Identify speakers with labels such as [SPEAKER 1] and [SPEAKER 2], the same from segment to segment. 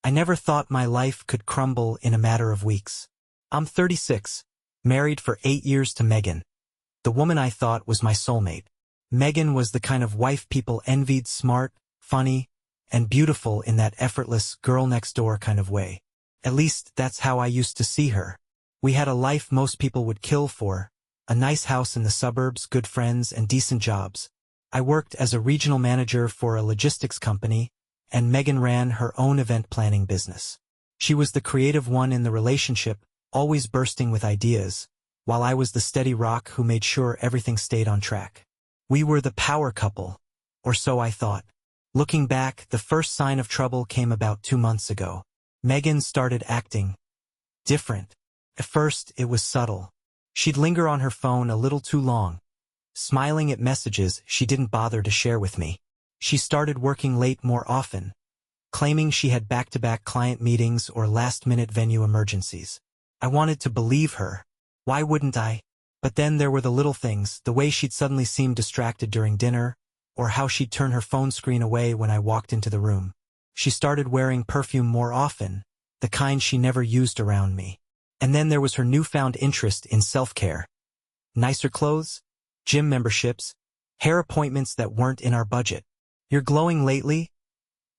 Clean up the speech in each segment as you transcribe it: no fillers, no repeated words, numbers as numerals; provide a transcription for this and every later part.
[SPEAKER 1] I never thought my life could crumble in a matter of weeks. I'm 36, married for 8 years to Megan, the woman I thought was my soulmate. Megan was the kind of wife people envied, smart, funny, and beautiful in that effortless girl-next-door kind of way. At least that's how I used to see her. We had a life most people would kill for, a nice house in the suburbs, good friends, and decent jobs. I worked as a regional manager for a logistics company, and Megan ran her own event planning business. She was the creative one in the relationship, always bursting with ideas, while I was the steady rock who made sure everything stayed on track. We were the power couple, or so I thought. Looking back, the first sign of trouble came about 2 months ago. Megan started acting different. At first, it was subtle. She'd linger on her phone a little too long, smiling at messages she didn't bother to share with me. She started working late more often, claiming she had back-to-back client meetings or last-minute venue emergencies. I wanted to believe her. Why wouldn't I? But then there were the little things, the way she'd suddenly seem distracted during dinner, or how she'd turn her phone screen away when I walked into the room. She started wearing perfume more often, the kind she never used around me. And then there was her newfound interest in self-care. Nicer clothes, gym memberships, hair appointments that weren't in our budget. "You're glowing lately,"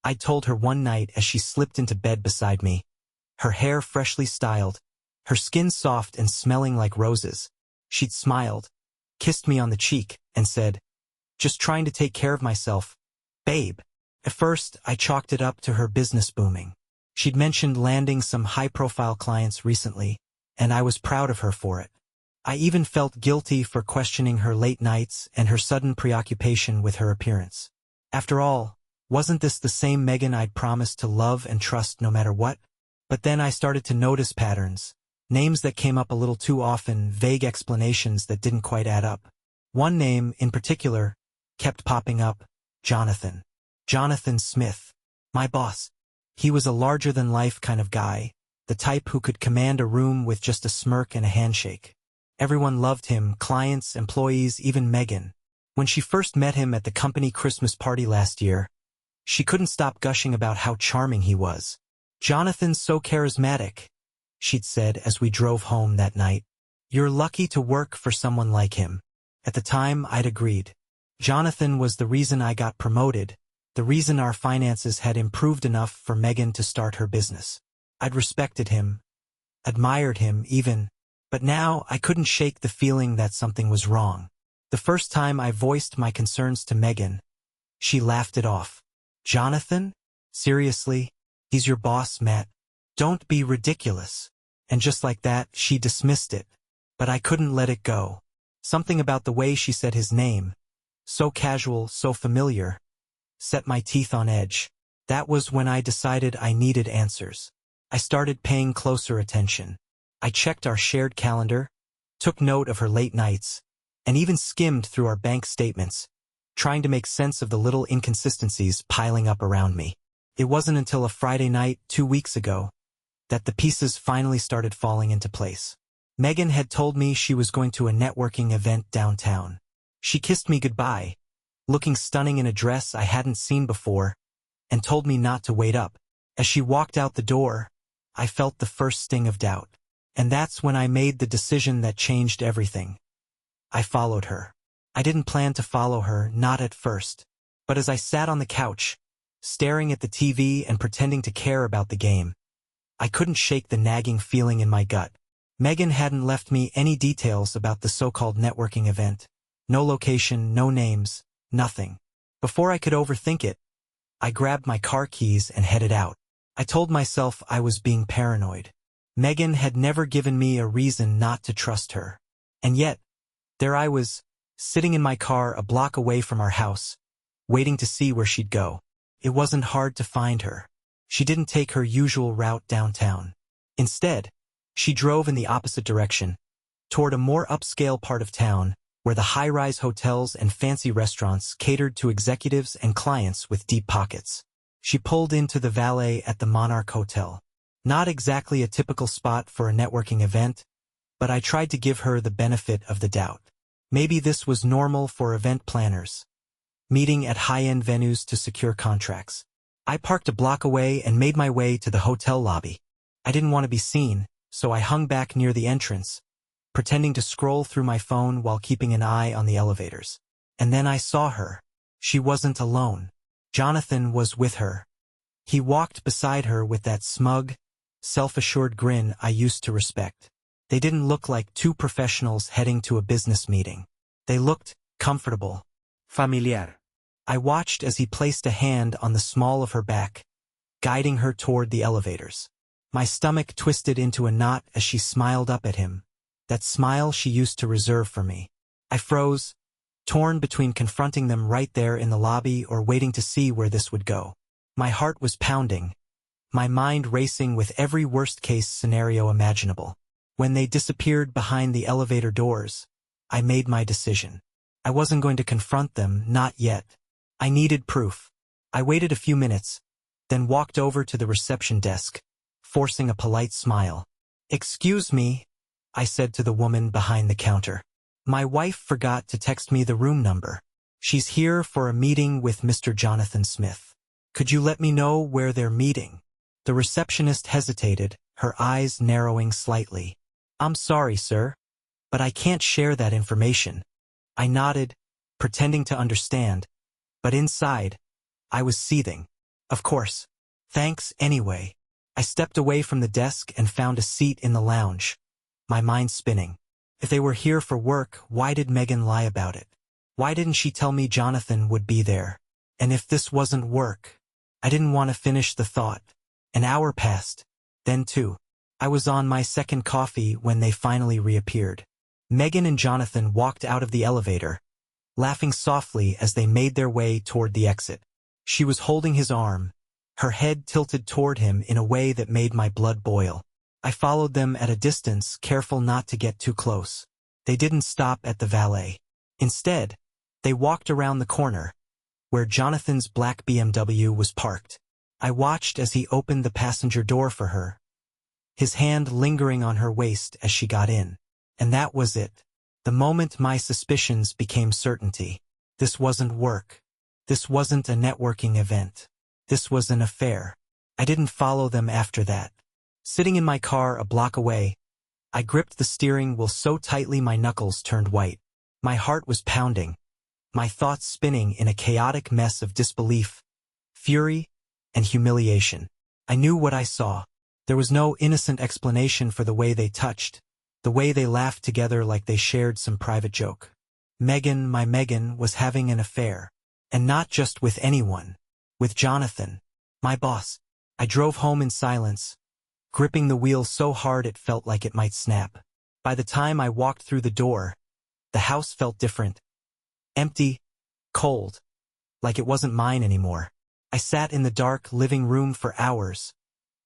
[SPEAKER 1] I told her one night as she slipped into bed beside me, her hair freshly styled, her skin soft and smelling like roses. She'd smiled, kissed me on the cheek, and said, "Just trying to take care of myself, babe." At first, I chalked it up to her business booming. She'd mentioned landing some high-profile clients recently, and I was proud of her for it. I even felt guilty for questioning her late nights and her sudden preoccupation with her appearance. After all, wasn't this the same Megan I'd promised to love and trust no matter what? But then I started to notice patterns, names that came up a little too often, vague explanations that didn't quite add up. One name, in particular, kept popping up: Jonathan. Jonathan Smith. My boss. He was a larger-than-life kind of guy, the type who could command a room with just a smirk and a handshake. Everyone loved him, clients, employees, even Megan. When she first met him at the company Christmas party last year, she couldn't stop gushing about how charming he was. "Jonathan's so charismatic," she'd said as we drove home that night. "You're lucky to work for someone like him." At the time, I'd agreed. Jonathan was the reason I got promoted, the reason our finances had improved enough for Megan to start her business. I'd respected him, admired him even, but now I couldn't shake the feeling that something was wrong. The first time I voiced my concerns to Megan, she laughed it off. "Jonathan? Seriously? He's your boss, Matt. Don't be ridiculous." And just like that, she dismissed it. But I couldn't let it go. Something about the way she said his name, so casual, so familiar, set my teeth on edge. That was when I decided I needed answers. I started paying closer attention. I checked our shared calendar, took note of her late nights, and even skimmed through our bank statements, trying to make sense of the little inconsistencies piling up around me. It wasn't until a Friday night 2 weeks ago that the pieces finally started falling into place. Megan had told me she was going to a networking event downtown. She kissed me goodbye, looking stunning in a dress I hadn't seen before, and told me not to wait up. As she walked out the door, I felt the first sting of doubt. And that's when I made the decision that changed everything. I followed her. I didn't plan to follow her, not at first. But as I sat on the couch, staring at the TV and pretending to care about the game, I couldn't shake the nagging feeling in my gut. Megan hadn't left me any details about the so-called networking event. No location, no names, nothing. Before I could overthink it, I grabbed my car keys and headed out. I told myself I was being paranoid. Megan had never given me a reason not to trust her. And yet, there I was, sitting in my car a block away from our house, waiting to see where she'd go. It wasn't hard to find her. She didn't take her usual route downtown. Instead, she drove in the opposite direction, toward a more upscale part of town, where the high-rise hotels and fancy restaurants catered to executives and clients with deep pockets. She pulled into the valet at the Monarch Hotel. Not exactly a typical spot for a networking event, but I tried to give her the benefit of the doubt. Maybe this was normal for event planners, meeting at high-end venues to secure contracts. I parked a block away and made my way to the hotel lobby. I didn't want to be seen, so I hung back near the entrance, pretending to scroll through my phone while keeping an eye on the elevators. And then I saw her. She wasn't alone. Jonathan was with her. He walked beside her with that smug, self-assured grin I used to respect. They didn't look like two professionals heading to a business meeting. They looked comfortable.
[SPEAKER 2] Familiar.
[SPEAKER 1] I watched as he placed a hand on the small of her back, guiding her toward the elevators. My stomach twisted into a knot as she smiled up at him, that smile she used to reserve for me. I froze, torn between confronting them right there in the lobby or waiting to see where this would go. My heart was pounding, my mind racing with every worst-case scenario imaginable. When they disappeared behind the elevator doors, I made my decision. I wasn't going to confront them, not yet. I needed proof. I waited a few minutes, then walked over to the reception desk, forcing a polite smile. "Excuse me," I said to the woman behind the counter. "My wife forgot to text me the room number. She's here for a meeting with Mr. Jonathan Smith. Could you let me know where they're meeting?" The receptionist hesitated, her eyes narrowing slightly. "I'm sorry, sir, but I can't share that information." I nodded, pretending to understand, but inside, I was seething. "Of course. Thanks anyway." I stepped away from the desk and found a seat in the lounge, my mind spinning. If they were here for work, why did Megan lie about it? Why didn't she tell me Jonathan would be there? And if this wasn't work? I didn't want to finish the thought. An hour passed, then two. I was on my second coffee when they finally reappeared. Megan and Jonathan walked out of the elevator, laughing softly as they made their way toward the exit. She was holding his arm, her head tilted toward him in a way that made my blood boil. I followed them at a distance, careful not to get too close. They didn't stop at the valet. Instead, they walked around the corner, where Jonathan's black BMW was parked. I watched as he opened the passenger door for her, his hand lingering on her waist as she got in. And that was it. The moment my suspicions became certainty. This wasn't work. This wasn't a networking event. This was an affair. I didn't follow them after that. Sitting in my car a block away, I gripped the steering wheel so tightly my knuckles turned white. My heart was pounding, my thoughts spinning in a chaotic mess of disbelief, fury, and humiliation. I knew what I saw. There was no innocent explanation for the way they touched, the way they laughed together like they shared some private joke. Megan, my Megan, was having an affair. And not just with anyone. With Jonathan, my boss. I drove home in silence, gripping the wheel so hard it felt like it might snap. By the time I walked through the door, the house felt different. Empty, cold, like it wasn't mine anymore. I sat in the dark living room for hours,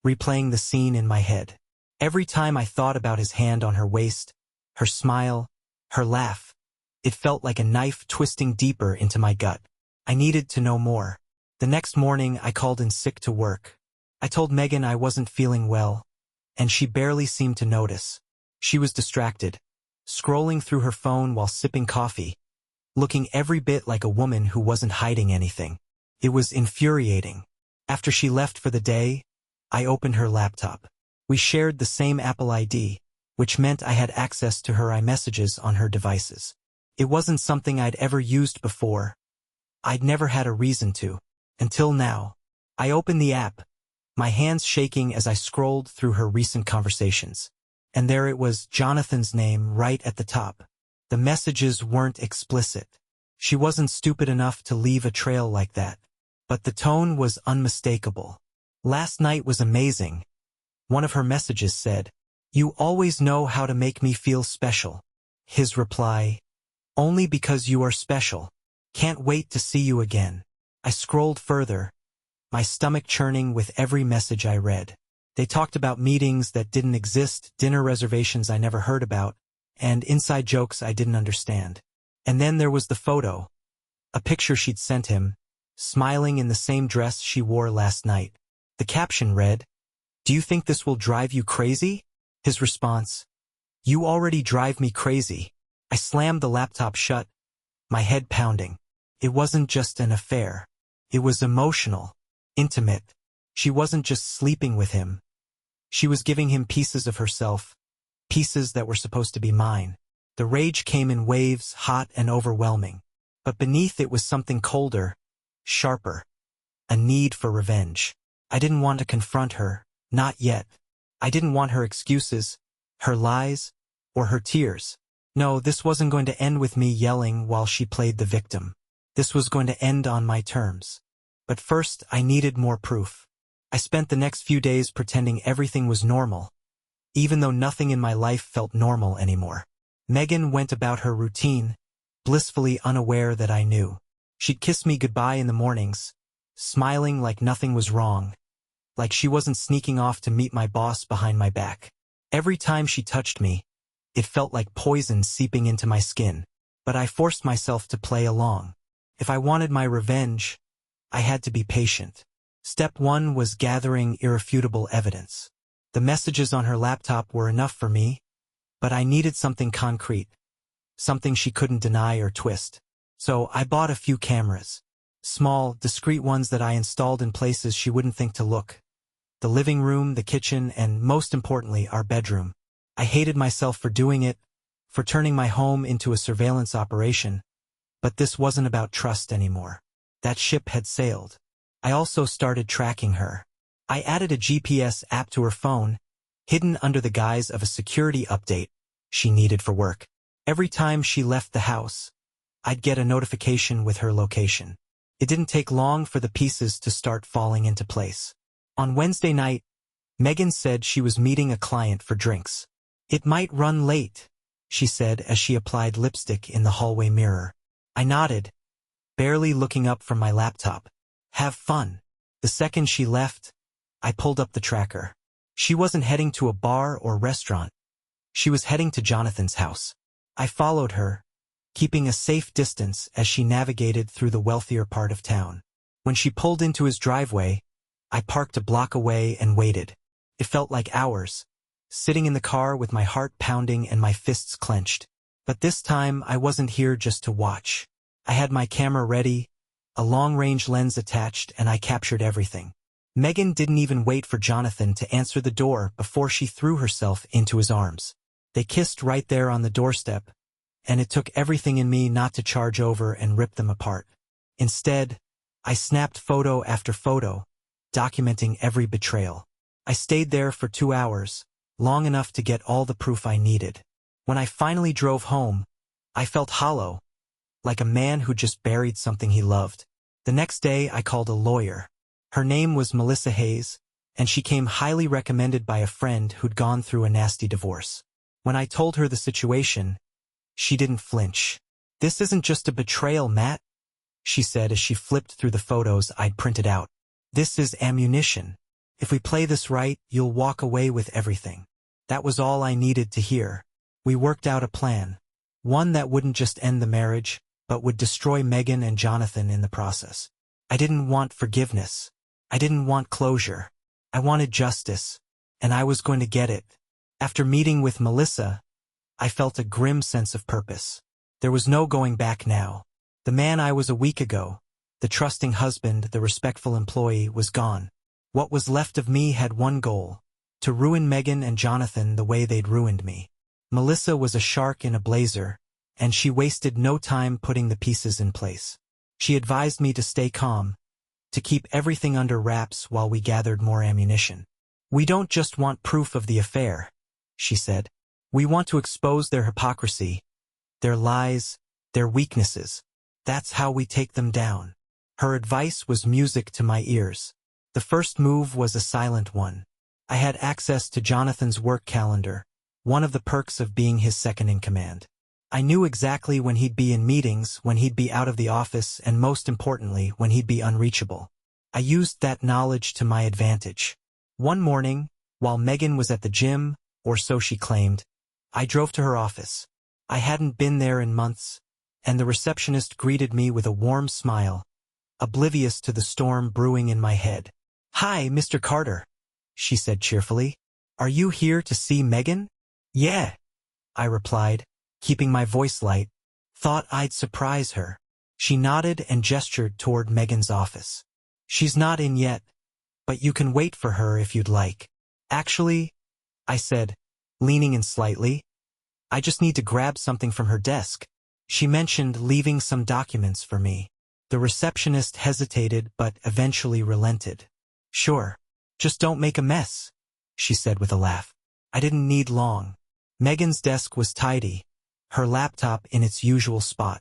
[SPEAKER 1] replaying the scene in my head. Every time I thought about his hand on her waist, her smile, her laugh, it felt like a knife twisting deeper into my gut. I needed to know more. The next morning I called in sick to work. I told Megan I wasn't feeling well, and she barely seemed to notice. She was distracted, scrolling through her phone while sipping coffee, looking every bit like a woman who wasn't hiding anything. It was infuriating. After she left for the day, I opened her laptop. We shared the same Apple ID, which meant I had access to her iMessages on her devices. It wasn't something I'd ever used before. I'd never had a reason to. Until now. I opened the app, my hands shaking as I scrolled through her recent conversations. And there it was, Jonathan's name right at the top. The messages weren't explicit. She wasn't stupid enough to leave a trail like that. But the tone was unmistakable. "Last night was amazing." One of her messages said, "You always know how to make me feel special." His reply, "Only because you are special. Can't wait to see you again." I scrolled further, my stomach churning with every message I read. They talked about meetings that didn't exist, dinner reservations I never heard about, and inside jokes I didn't understand. And then there was the photo, a picture she'd sent him, smiling in the same dress she wore last night. The caption read, "Do you think this will drive you crazy?" His response, "You already drive me crazy." I slammed the laptop shut, my head pounding. It wasn't just an affair. It was emotional. intimate. She wasn't just sleeping with him. She was giving him pieces of herself, pieces that were supposed to be mine. The rage came in waves, hot and overwhelming. But beneath it was something colder, sharper, a need for revenge. I didn't want to confront her, not yet. I didn't want her excuses, her lies, or her tears. No, this wasn't going to end with me yelling while she played the victim. This was going to end on my terms. But first, I needed more proof. I spent the next few days pretending everything was normal, even though nothing in my life felt normal anymore. Megan went about her routine, blissfully unaware that I knew. She'd kiss me goodbye in the mornings, smiling like nothing was wrong, like she wasn't sneaking off to meet my boss behind my back. Every time she touched me, it felt like poison seeping into my skin, but I forced myself to play along. If I wanted my revenge, I had to be patient. Step 1 was gathering irrefutable evidence. The messages on her laptop were enough for me, but I needed something concrete, something she couldn't deny or twist. So I bought a few cameras. Small, discreet ones that I installed in places she wouldn't think to look. The living room, the kitchen, and most importantly, our bedroom. I hated myself for doing it, for turning my home into a surveillance operation. But this wasn't about trust anymore. That ship had sailed. I also started tracking her. I added a GPS app to her phone, hidden under the guise of a security update she needed for work. Every time she left the house, I'd get a notification with her location. It didn't take long for the pieces to start falling into place. On Wednesday night, Megan said she was meeting a client for drinks. "It might run late," she said as she applied lipstick in the hallway mirror. I nodded, barely looking up from my laptop. "Have fun." The second she left, I pulled up the tracker. She wasn't heading to a bar or restaurant. She was heading to Jonathan's house. I followed her, keeping a safe distance as she navigated through the wealthier part of town. When she pulled into his driveway, I parked a block away and waited. It felt like hours, sitting in the car with my heart pounding and my fists clenched. But this time, I wasn't here just to watch. I had my camera ready, a long-range lens attached, and I captured everything. Megan didn't even wait for Jonathan to answer the door before she threw herself into his arms. They kissed right there on the doorstep, and it took everything in me not to charge over and rip them apart. Instead, I snapped photo after photo, documenting every betrayal. I stayed there for 2 hours, long enough to get all the proof I needed. When I finally drove home, I felt hollow, like a man who just buried something he loved. The next day, I called a lawyer. Her name was Melissa Hayes, and she came highly recommended by a friend who'd gone through a nasty divorce. When I told her the situation, she didn't flinch. "This isn't just a betrayal, Matt," she said as she flipped through the photos I'd printed out. "This is ammunition. If we play this right, you'll walk away with everything." That was all I needed to hear. We worked out a plan. One that wouldn't just end the marriage, but would destroy Megan and Jonathan in the process. I didn't want forgiveness. I didn't want closure. I wanted justice, and I was going to get it. After meeting with Melissa, I felt a grim sense of purpose. There was no going back now. The man I was a week ago, the trusting husband, the respectful employee, was gone. What was left of me had one goal: to ruin Megan and Jonathan the way they'd ruined me. Melissa was a shark in a blazer, and she wasted no time putting the pieces in place. She advised me to stay calm, to keep everything under wraps while we gathered more ammunition. "We don't just want proof of the affair," she said. "We want to expose their hypocrisy, their lies, their weaknesses. That's how we take them down." Her advice was music to my ears. The first move was a silent one. I had access to Jonathan's work calendar, one of the perks of being his second-in-command. I knew exactly when he'd be in meetings, when he'd be out of the office, and most importantly, when he'd be unreachable. I used that knowledge to my advantage. One morning, while Megan was at the gym, or so she claimed, I drove to her office. I hadn't been there in months, and the receptionist greeted me with a warm smile, oblivious to the storm brewing in my head. "Hi, Mr. Carter," she said cheerfully. "Are you here to see Megan?" "Yeah," I replied, keeping my voice light. Thought I'd surprise her. She nodded and gestured toward Megan's office. She's not in yet, but you can wait for her if you'd like. Actually, I said, leaning in slightly, I just need to grab something from her desk. She mentioned leaving some documents for me. The receptionist hesitated but eventually relented. Sure. Just don't make a mess, she said with a laugh. I didn't need long. Megan's desk was tidy, her laptop in its usual spot.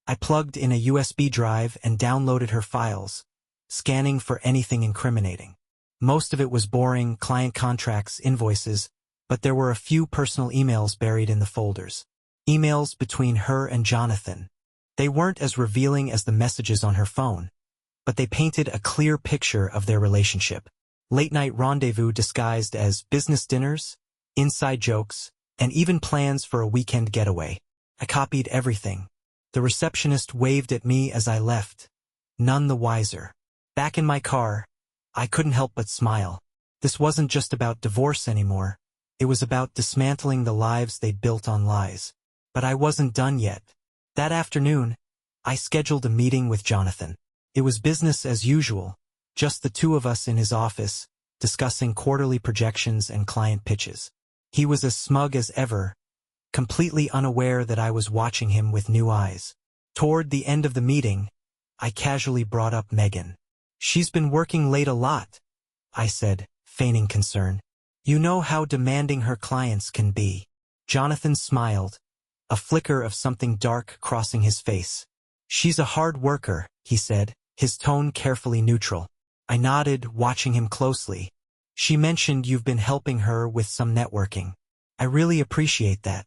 [SPEAKER 1] I plugged in a USB drive and downloaded her files, scanning for anything incriminating. Most of it was boring, client contracts, invoices, but there were a few personal emails buried in the folders. Emails between her and Jonathan. They weren't as revealing as the messages on her phone, but they painted a clear picture of their relationship. Late-night rendezvous disguised as business dinners, inside jokes, and even plans for a weekend getaway. I copied everything. The receptionist waved at me as I left, none the wiser. Back in my car, I couldn't help but smile. This wasn't just about divorce anymore. It was about dismantling the lives they'd built on lies. But I wasn't done yet. That afternoon, I scheduled a meeting with Jonathan. It was business as usual, just the two of us in his office, discussing quarterly projections and client pitches. He was as smug as ever, completely unaware that I was watching him with new eyes. Toward the end of the meeting, I casually brought up Megan. She's been working late a lot, I said, feigning concern. You know how demanding her clients can be. Jonathan smiled, a flicker of something dark crossing his face. She's a hard worker, he said, his tone carefully neutral. I nodded, watching him closely. She mentioned you've been helping her with some networking. I really appreciate that.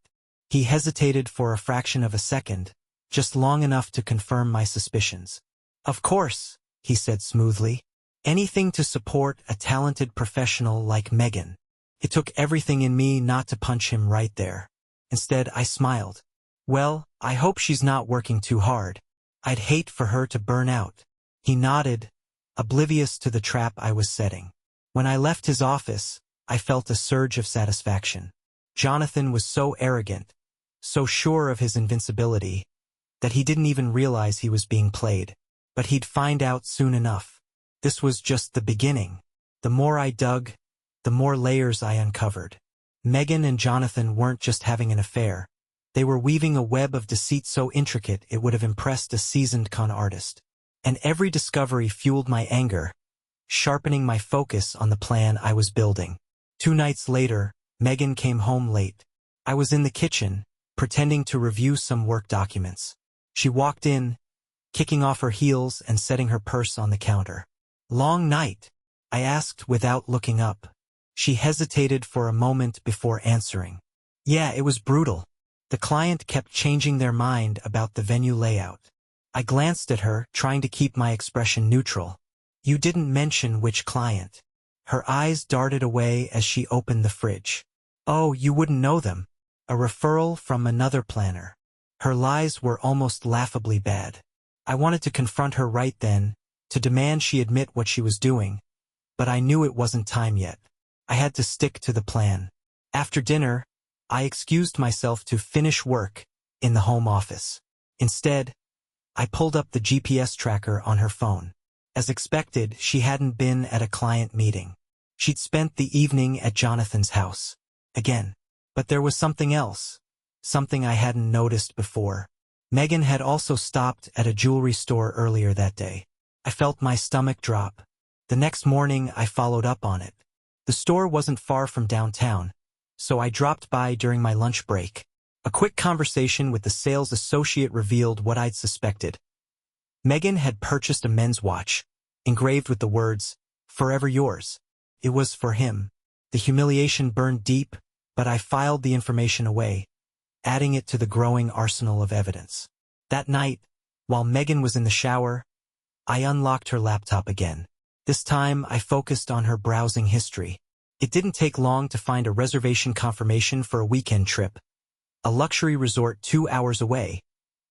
[SPEAKER 1] He hesitated for a fraction of a second, just long enough to confirm my suspicions. Of course, he said smoothly. Anything to support a talented professional like Megan. It took everything in me not to punch him right there. Instead, I smiled. Well, I hope she's not working too hard. I'd hate for her to burn out. He nodded, oblivious to the trap I was setting. When I left his office, I felt a surge of satisfaction. Jonathan was so arrogant, so sure of his invincibility, that he didn't even realize he was being played. But he'd find out soon enough. This was just the beginning. The more I dug, the more layers I uncovered. Megan and Jonathan weren't just having an affair. They were weaving a web of deceit so intricate it would have impressed a seasoned con artist. And every discovery fueled my anger, sharpening my focus on the plan I was building. 2 nights later, Megan came home late. I was in the kitchen, pretending to review some work documents. She walked in, kicking off her heels and setting her purse on the counter. Long night? I asked without looking up. She hesitated for a moment before answering. Yeah, it was brutal. The client kept changing their mind about the venue layout. I glanced at her, trying to keep my expression neutral. You didn't mention which client. Her eyes darted away as she opened the fridge. Oh, you wouldn't know them. A referral from another planner. Her lies were almost laughably bad. I wanted to confront her right then, to demand she admit what she was doing, but I knew it wasn't time yet. I had to stick to the plan. After dinner, I excused myself to finish work in the home office. Instead, I pulled up the GPS tracker on her phone. As expected, she hadn't been at a client meeting. She'd spent the evening at Jonathan's house. Again. But there was something else. Something I hadn't noticed before. Megan had also stopped at a jewelry store earlier that day. I felt my stomach drop. The next morning, I followed up on it. The store wasn't far from downtown, so I dropped by during my lunch break. A quick conversation with the sales associate revealed what I'd suspected. Megan had purchased a men's watch, engraved with the words, "Forever yours." It was for him. The humiliation burned deep, but I filed the information away, adding it to the growing arsenal of evidence. That night, while Megan was in the shower, I unlocked her laptop again. This time, I focused on her browsing history. It didn't take long to find a reservation confirmation for a weekend trip, a luxury resort 2 hours away,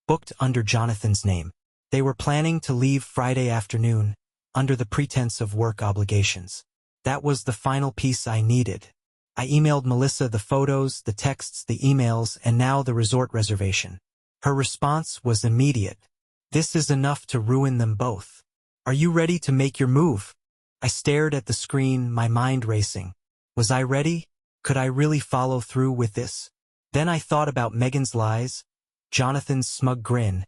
[SPEAKER 1] booked under Jonathan's name. They were planning to leave Friday afternoon, under the pretense of work obligations. That was the final piece I needed. I emailed Melissa the photos, the texts, the emails, and now the resort reservation. Her response was immediate. This is enough to ruin them both. Are you ready to make your move? I stared at the screen, my mind racing. Was I ready? Could I really follow through with this? Then I thought about Megan's lies, Jonathan's smug grin,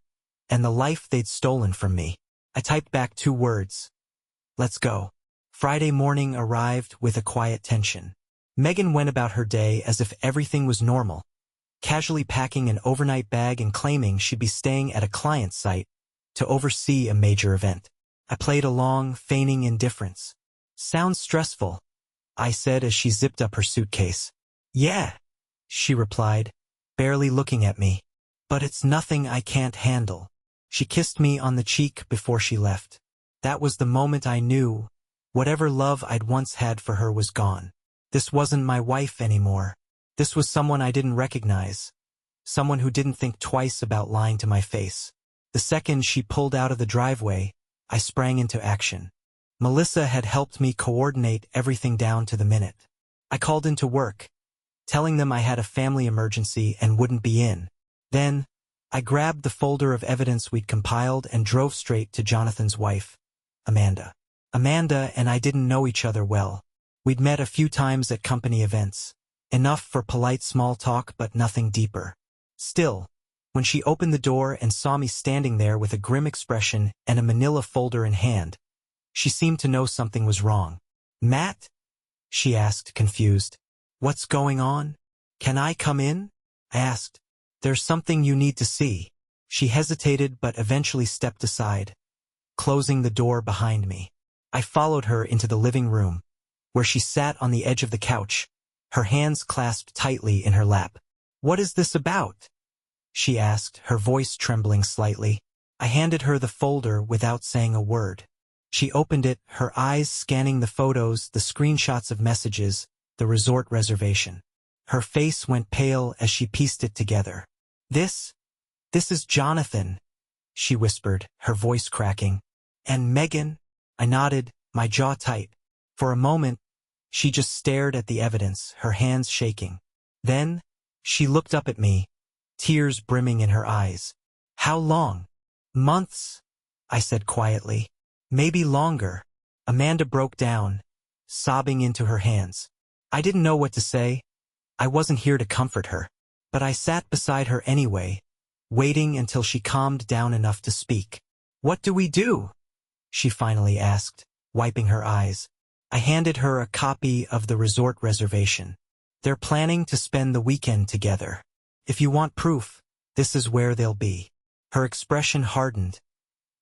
[SPEAKER 1] and the life they'd stolen from me. I typed back 2 words. Let's go. Friday morning arrived with a quiet tension. Megan went about her day as if everything was normal, casually packing an overnight bag and claiming she'd be staying at a client's site to oversee a major event. I played along, feigning indifference. Sounds stressful, I said as she zipped up her suitcase. Yeah, she replied, barely looking at me. But it's nothing I can't handle. She kissed me on the cheek before she left. That was the moment I knew whatever love I'd once had for her was gone. This wasn't my wife anymore. This was someone I didn't recognize. Someone who didn't think twice about lying to my face. The second she pulled out of the driveway, I sprang into action. Melissa had helped me coordinate everything down to the minute. I called into work, telling them I had a family emergency and wouldn't be in. Then, I grabbed the folder of evidence we'd compiled and drove straight to Jonathan's wife, Amanda. Amanda and I didn't know each other well. We'd met a few times at company events. Enough for polite small talk, but nothing deeper. Still, when she opened the door and saw me standing there with a grim expression and a manila folder in hand, she seemed to know something was wrong. Matt? She asked, confused. What's going on? Can I come in? I asked. There's something you need to see. She hesitated but eventually stepped aside, closing the door behind me. I followed her into the living room, where she sat on the edge of the couch, her hands clasped tightly in her lap. What is this about? She asked, her voice trembling slightly. I handed her the folder without saying a word. She opened it, her eyes scanning the photos, the screenshots of messages, the resort reservation. Her face went pale as she pieced it together. This is Jonathan, she whispered, her voice cracking. And Megan? I nodded, my jaw tight. For a moment, she just stared at the evidence, her hands shaking. Then, she looked up at me, tears brimming in her eyes. How long? Months, I said quietly. Maybe longer. Amanda broke down, sobbing into her hands. I didn't know what to say. I wasn't here to comfort her. But I sat beside her anyway, waiting until she calmed down enough to speak. What do we do? She finally asked, wiping her eyes. I handed her a copy of the resort reservation. They're planning to spend the weekend together. If you want proof, this is where they'll be. Her expression hardened,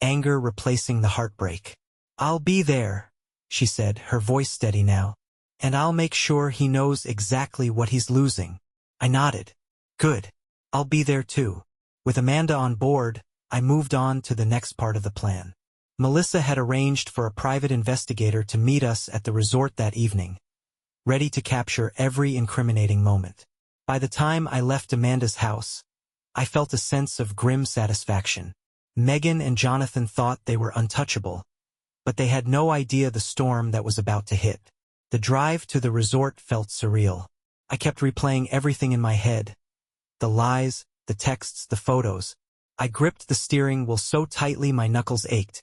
[SPEAKER 1] anger replacing the heartbreak. I'll be there, she said, her voice steady now. And I'll make sure he knows exactly what he's losing. I nodded. Good. I'll be there too. With Amanda on board, I moved on to the next part of the plan. Melissa had arranged for a private investigator to meet us at the resort that evening, ready to capture every incriminating moment. By the time I left Amanda's house, I felt a sense of grim satisfaction. Megan and Jonathan thought they were untouchable, but they had no idea the storm that was about to hit. The drive to the resort felt surreal. I kept replaying everything in my head. The lies, the texts, the photos. I gripped the steering wheel so tightly my knuckles ached.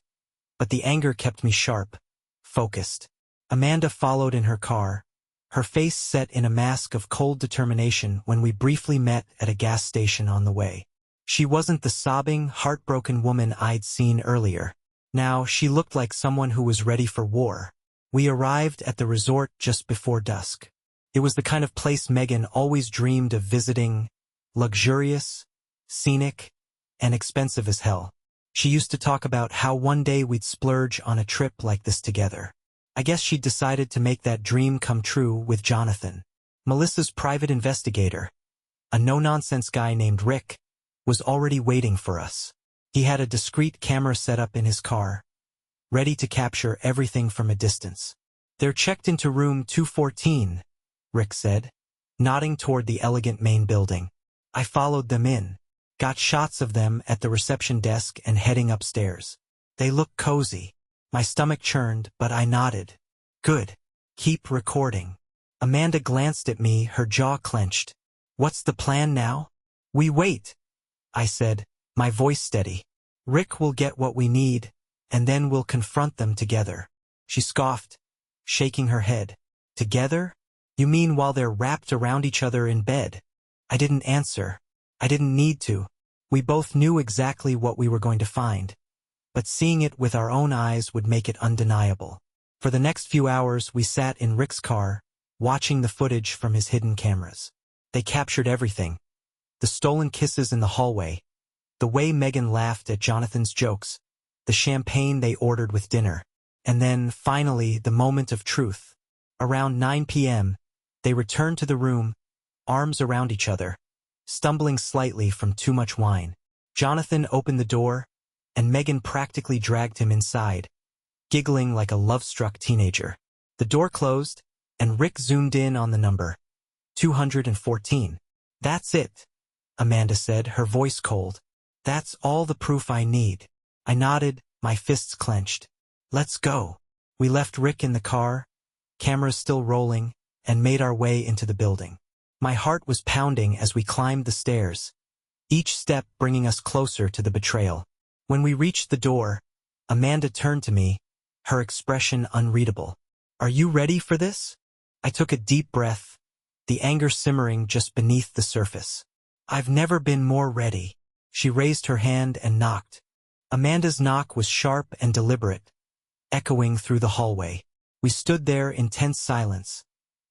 [SPEAKER 1] But the anger kept me sharp, focused. Amanda followed in her car, her face set in a mask of cold determination when we briefly met at a gas station on the way. She wasn't the sobbing, heartbroken woman I'd seen earlier. Now she looked like someone who was ready for war. We arrived at the resort just before dusk. It was the kind of place Megan always dreamed of visiting, luxurious, scenic, and expensive as hell. She used to talk about how one day we'd splurge on a trip like this together. I guess she'd decided to make that dream come true with Jonathan. Melissa's private investigator, a no-nonsense guy named Rick, was already waiting for us. He had a discreet camera set up in his car, ready to capture everything from a distance. They're checked into room 214, Rick said, nodding toward the elegant main building. I followed them in, got shots of them at the reception desk and heading upstairs. They looked cozy. My stomach churned, but I nodded. Good. Keep recording. Amanda glanced at me, her jaw clenched. What's the plan now? We wait, I said, my voice steady. Rick will get what we need, and then we'll confront them together. She scoffed, shaking her head. Together? You mean while they're wrapped around each other in bed? I didn't answer. I didn't need to. We both knew exactly what we were going to find. But seeing it with our own eyes would make it undeniable. For the next few hours we sat in Rick's car, watching the footage from his hidden cameras. They captured everything. The stolen kisses in the hallway, the way Megan laughed at Jonathan's jokes, the champagne they ordered with dinner, and then, finally, the moment of truth. Around 9 p.m., they returned to the room, arms around each other, stumbling slightly from too much wine. Jonathan opened the door, and Megan practically dragged him inside, giggling like a love-struck teenager. The door closed, and Rick zoomed in on the number. 214. That's it, Amanda said, her voice cold. That's all the proof I need. I nodded, my fists clenched. Let's go. We left Rick in the car, cameras still rolling, and made our way into the building. My heart was pounding as we climbed the stairs, each step bringing us closer to the betrayal. When we reached the door, Amanda turned to me, her expression unreadable. Are you ready for this? I took a deep breath, the anger simmering just beneath the surface. I've never been more ready. She raised her hand and knocked. Amanda's knock was sharp and deliberate, echoing through the hallway. We stood there in tense silence,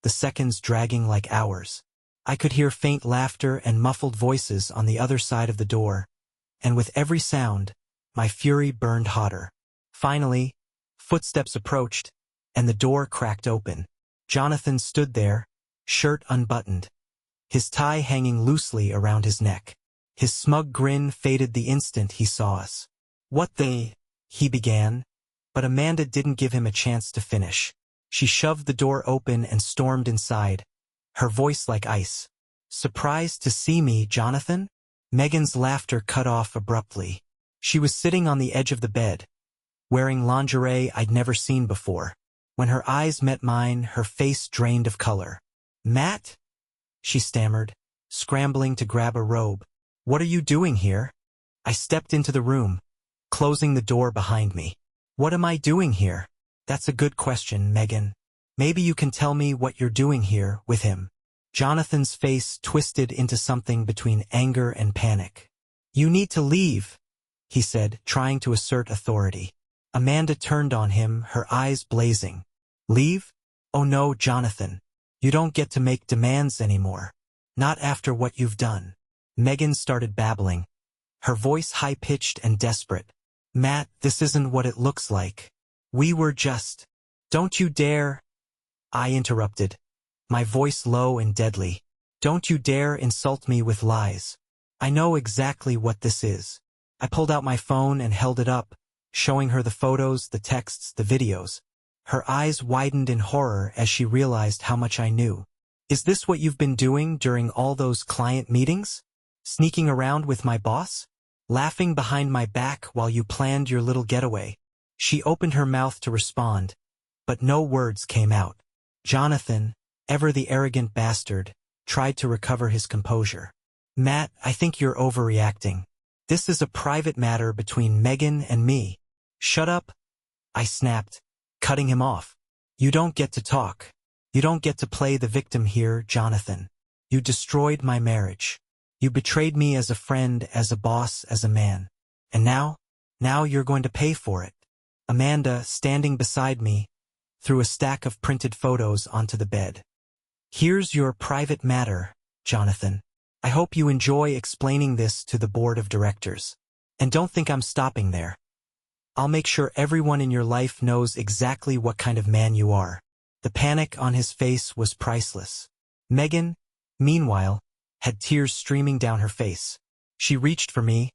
[SPEAKER 1] the seconds dragging like hours. I could hear faint laughter and muffled voices on the other side of the door, and with every sound, my fury burned hotter. Finally, footsteps approached, and the door cracked open. Jonathan stood there, shirt unbuttoned, his tie hanging loosely around his neck. His smug grin faded the instant he saw us. What the... he began, but Amanda didn't give him a chance to finish. She shoved the door open and stormed inside, her voice like ice. Surprised to see me, Jonathan? Megan's laughter cut off abruptly. She was sitting on the edge of the bed, wearing lingerie I'd never seen before. When her eyes met mine, her face drained of color. Matt? She stammered, scrambling to grab a robe. What are you doing here? I stepped into the room, closing the door behind me. What am I doing here? That's a good question, Megan. Maybe you can tell me what you're doing here with him. Jonathan's face twisted into something between anger and panic. You need to leave, he said, trying to assert authority. Amanda turned on him, her eyes blazing. Leave? Oh no, Jonathan. You don't get to make demands anymore. Not after what you've done. Megan started babbling, her voice high-pitched and desperate. Matt, this isn't what it looks like. We were just... Don't you dare... I interrupted, my voice low and deadly. Don't you dare insult me with lies. I know exactly what this is. I pulled out my phone and held it up, showing her the photos, the texts, the videos. Her eyes widened in horror as she realized how much I knew. Is this what you've been doing during all those client meetings? Sneaking around with my boss? Laughing behind my back while you planned your little getaway? She opened her mouth to respond, but no words came out. Jonathan, ever the arrogant bastard, tried to recover his composure. Matt, I think you're overreacting. This is a private matter between Megan and me. Shut up, I snapped, cutting him off. You don't get to talk. You don't get to play the victim here, Jonathan. You destroyed my marriage. You betrayed me as a friend, as a boss, as a man. And now you're going to pay for it. Amanda, standing beside me, threw a stack of printed photos onto the bed. Here's your private matter, Jonathan. I hope you enjoy explaining this to the board of directors. And don't think I'm stopping there. I'll make sure everyone in your life knows exactly what kind of man you are. The panic on his face was priceless. Megan, meanwhile, had tears streaming down her face. She reached for me,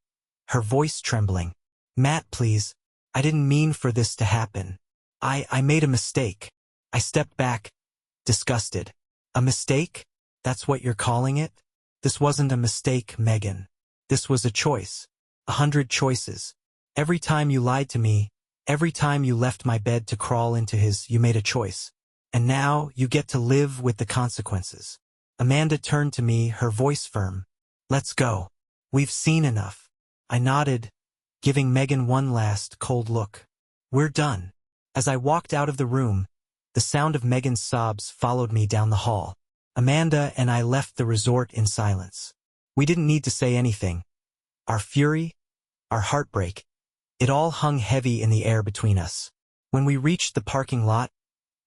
[SPEAKER 1] her voice trembling. Matt, please, I didn't mean for this to happen. I made a mistake. I stepped back, disgusted. A mistake? That's what you're calling it? This wasn't a mistake, Megan. This was a choice. 100 choices. Every time you lied to me, every time you left my bed to crawl into his, you made a choice. And now you get to live with the consequences. Amanda turned to me, her voice firm. Let's go. We've seen enough. I nodded, giving Megan one last cold look. We're done. As I walked out of the room, the sound of Megan's sobs followed me down the hall. Amanda and I left the resort in silence. We didn't need to say anything. Our fury, our heartbreak, it all hung heavy in the air between us. When we reached the parking lot,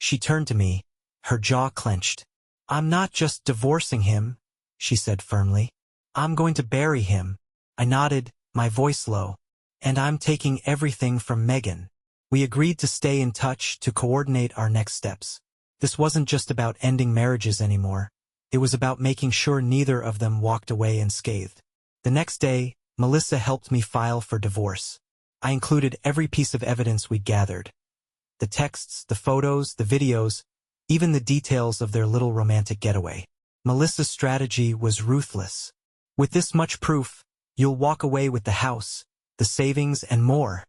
[SPEAKER 1] she turned to me, her jaw clenched. "I'm not just divorcing him," she said firmly. "I'm going to bury him." I nodded, my voice low. "And I'm taking everything from Megan." We agreed to stay in touch to coordinate our next steps. This wasn't just about ending marriages anymore. It was about making sure neither of them walked away unscathed. The next day, Melissa helped me file for divorce. I included every piece of evidence we'd gathered. The texts, the photos, the videos, even the details of their little romantic getaway. Melissa's strategy was ruthless. "With this much proof, you'll walk away with the house, the savings, and more,"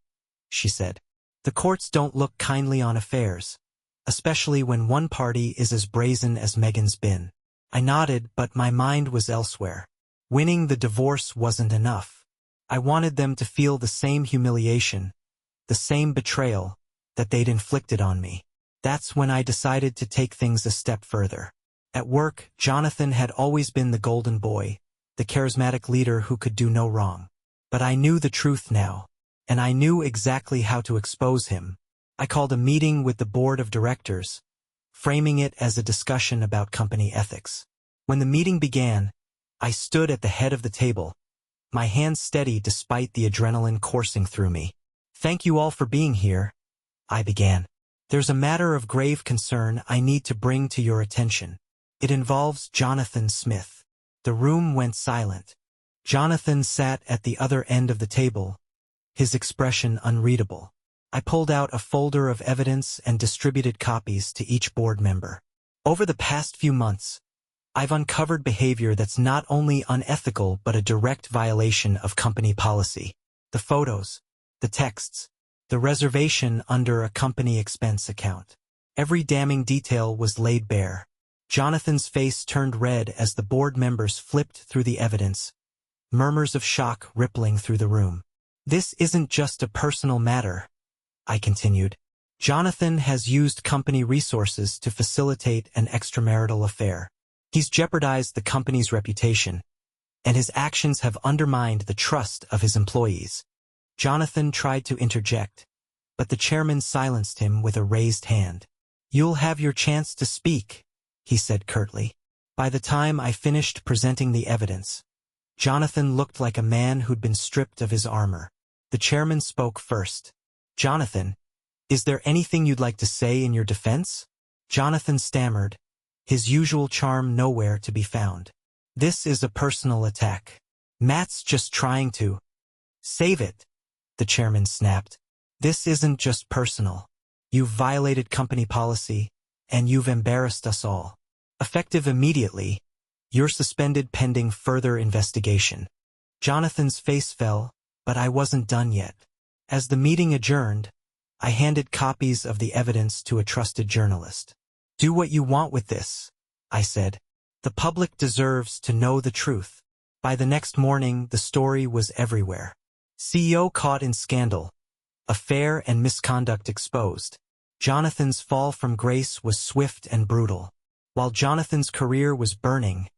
[SPEAKER 1] she said. "The courts don't look kindly on affairs, especially when one party is as brazen as Megan's been." I nodded, but my mind was elsewhere. Winning the divorce wasn't enough. I wanted them to feel the same humiliation, the same betrayal, that they'd inflicted on me. That's when I decided to take things a step further. At work, Jonathan had always been the golden boy, the charismatic leader who could do no wrong. But I knew the truth now, and I knew exactly how to expose him. I called a meeting with the board of directors, framing it as a discussion about company ethics. When the meeting began, I stood at the head of the table, my hands steady despite the adrenaline coursing through me. "Thank you all for being here," I began. "There's a matter of grave concern I need to bring to your attention. It involves Jonathan Smith." The room went silent. Jonathan sat at the other end of the table, his expression unreadable. I pulled out a folder of evidence and distributed copies to each board member. "Over the past few months, I've uncovered behavior that's not only unethical but a direct violation of company policy. The photos, the texts, the reservation under a company expense account. Every damning detail was laid bare." Jonathan's face turned red as the board members flipped through the evidence, murmurs of shock rippling through the room. "This isn't just a personal matter," I continued. "Jonathan has used company resources to facilitate an extramarital affair. He's jeopardized the company's reputation, and his actions have undermined the trust of his employees." Jonathan tried to interject, but the chairman silenced him with a raised hand. "You'll have your chance to speak," he said curtly. By the time I finished presenting the evidence, Jonathan looked like a man who'd been stripped of his armor. The chairman spoke first. "Jonathan, is there anything you'd like to say in your defense?" Jonathan stammered, his usual charm nowhere to be found. "This is a personal attack. Matt's just trying to—" "Save it," the chairman snapped. "This isn't just personal. You've violated company policy, and you've embarrassed us all. Effective immediately, you're suspended pending further investigation." Jonathan's face fell, but I wasn't done yet. As the meeting adjourned, I handed copies of the evidence to a trusted journalist. "Do what you want with this," I said. "The public deserves to know the truth." By the next morning, the story was everywhere. CEO caught in scandal. Affair and misconduct exposed. Jonathan's fall from grace was swift and brutal. While Jonathan's career was burning,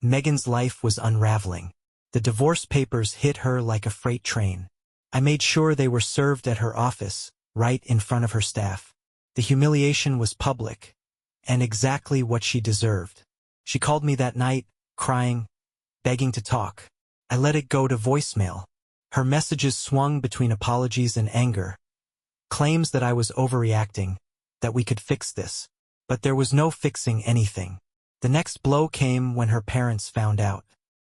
[SPEAKER 1] Megan's life was unraveling. The divorce papers hit her like a freight train. I made sure they were served at her office, right in front of her staff. The humiliation was public, and exactly what she deserved. She called me that night, crying, begging to talk. I let it go to voicemail. Her messages swung between apologies and anger, claims that I was overreacting, that we could fix this. But there was no fixing anything. The next blow came when her parents found out.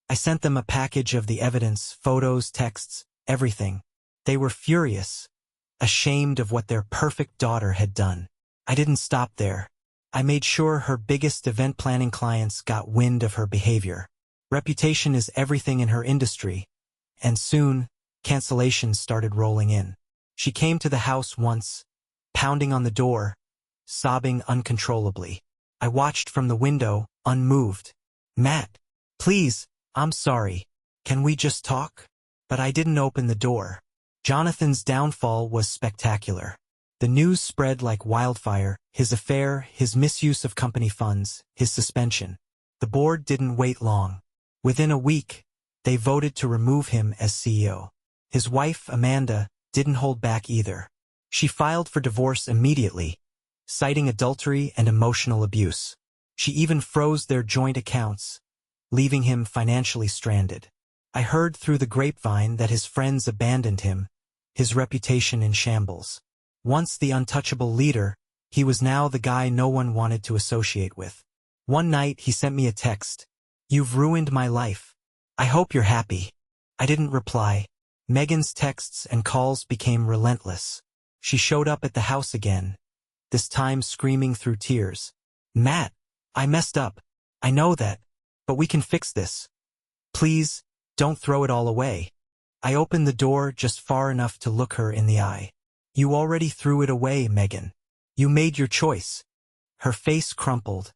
[SPEAKER 1] I sent them a package of the evidence, photos, texts, everything. They were furious, ashamed of what their perfect daughter had done. I didn't stop there. I made sure her biggest event planning clients got wind of her behavior. Reputation is everything in her industry, and soon, cancellations started rolling in. She came to the house once, pounding on the door, sobbing uncontrollably. I watched from the window, unmoved. "Matt, please, I'm sorry. Can we just talk?" But I didn't open the door. Jonathan's downfall was spectacular. The news spread like wildfire, his affair, his misuse of company funds, his suspension. The board didn't wait long. Within a week, they voted to remove him as CEO. His wife, Amanda, didn't hold back either. She filed for divorce immediately, citing adultery and emotional abuse. She even froze their joint accounts, leaving him financially stranded. I heard through the grapevine that his friends abandoned him, his reputation in shambles. Once the untouchable leader, he was now the guy no one wanted to associate with. One night he sent me a text. "You've ruined my life. I hope you're happy." I didn't reply. Megan's texts and calls became relentless. She showed up at the house again, this time screaming through tears. "Matt, I messed up. I know that, but we can fix this. Please, don't throw it all away." I opened the door just far enough to look her in the eye. "You already threw it away, Megan. You made your choice." Her face crumpled,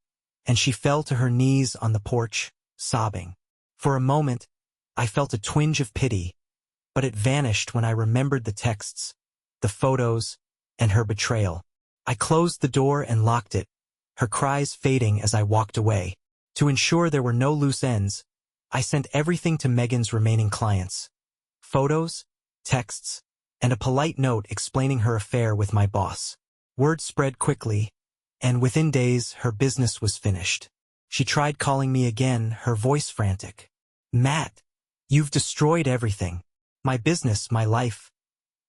[SPEAKER 1] and she fell to her knees on the porch, sobbing. For a moment, I felt a twinge of pity, but it vanished when I remembered the texts, the photos, and her betrayal. I closed the door and locked it, her cries fading as I walked away. To ensure there were no loose ends, I sent everything to Megan's remaining clients. Photos, texts, and a polite note explaining her affair with my boss. Word spread quickly, and within days her business was finished. She tried calling me again, her voice frantic. "Matt, you've destroyed everything. My business, my life.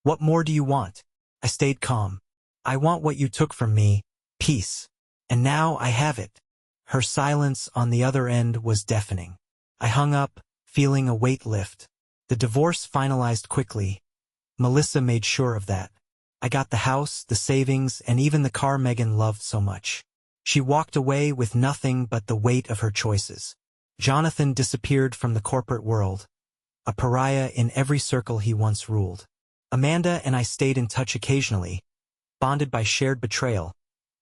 [SPEAKER 1] What more do you want?" I stayed calm. "I want what you took from me, peace. And now I have it." Her silence on the other end was deafening. I hung up, feeling a weight lift. The divorce finalized quickly. Melissa made sure of that. I got the house, the savings, and even the car Megan loved so much. She walked away with nothing but the weight of her choices. Jonathan disappeared from the corporate world, a pariah in every circle he once ruled. Amanda and I stayed in touch occasionally, bonded by shared betrayal,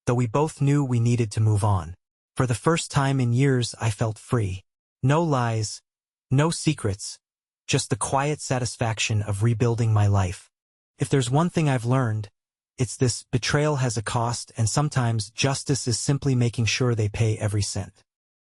[SPEAKER 1] though we both knew we needed to move on. For the first time in years, I felt free. No lies, no secrets, just the quiet satisfaction of rebuilding my life. If there's one thing I've learned, it's this: betrayal has a cost, and sometimes justice is simply making sure they pay every cent.